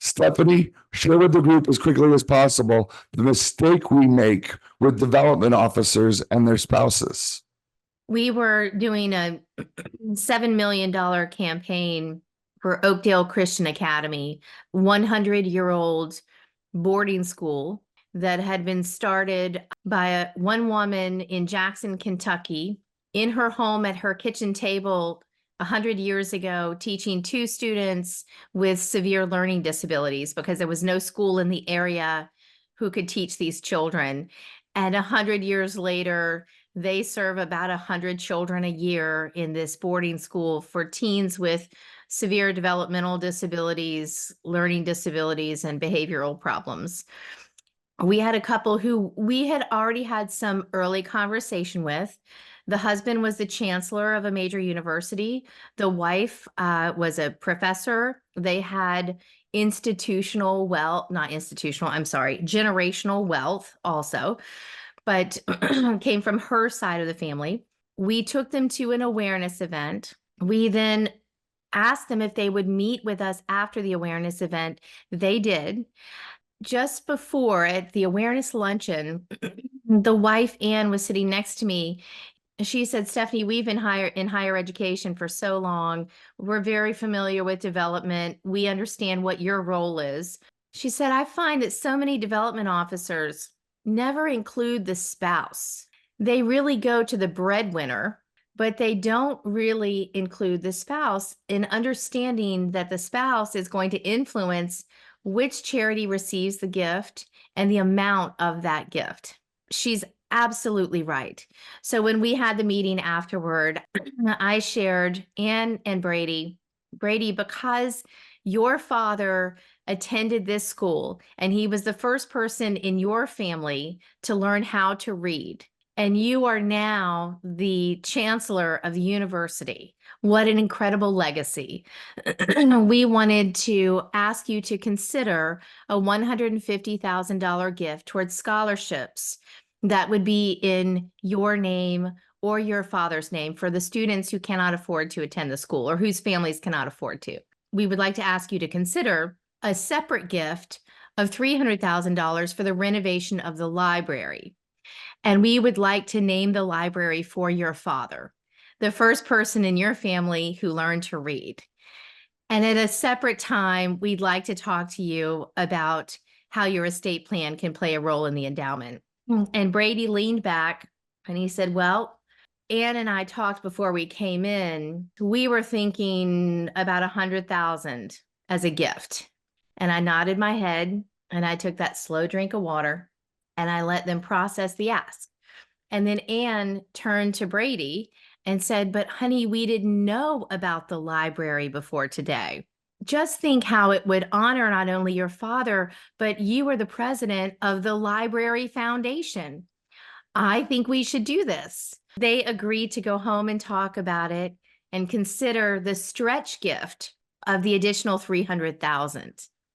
Stephanie, share with the group as quickly as possible the mistake we make with development officers and their spouses. We were doing a $7 million campaign for Oakdale Christian Academy, 100-year-old boarding school that had been started by one woman in Jackson, Kentucky, in her home at her kitchen table 100 years ago, teaching 2 students with severe learning disabilities because there was no school in the area who could teach these children. And 100 years later, they serve about 100 children a year in this boarding school for teens with severe developmental disabilities, learning disabilities, and behavioral problems. We had a couple who we had already had some early conversation with. The husband was the chancellor of a major university. The wife was a professor. They had generational wealth also, but came from her side of the family. We took them to an awareness event. We then asked them if they would meet with us after the awareness event. They did. Just before at the awareness luncheon, the wife, Ann, was sitting next to me. She said, Stephanie, we've been in higher education for so long. We're very familiar with development. We understand what your role is. She said, I find that so many development officers never include the spouse. They really go to the breadwinner, but they don't really include the spouse in understanding that the spouse is going to influence which charity receives the gift and the amount of that gift. She's absolutely right. So when we had the meeting afterward, I shared Ann and Brady, because your father attended this school and he was the first person in your family to learn how to read, and you are now the chancellor of the university. What an incredible legacy. We wanted to ask you to consider a $150,000 gift towards scholarships that would be in your name or your father's name for the students who cannot afford to attend the school or whose families cannot afford to. We would like to ask you to consider a separate gift of $300,000 for the renovation of the library. And we would like to name the library for your father, the first person in your family who learned to read. And at a separate time, we'd like to talk to you about how your estate plan can play a role in the endowment. And Brady leaned back and he said, well, Ann and I talked before we came in. We were thinking about $100,000 as a gift. And I nodded my head and I took that slow drink of water and I let them process the ask. And then Ann turned to Brady and said, but honey, we didn't know about the library before today. Just think how it would honor not only your father, but you are the president of the Library Foundation. I think we should do this. They agreed to go home and talk about it and consider the stretch gift of the additional $300,000.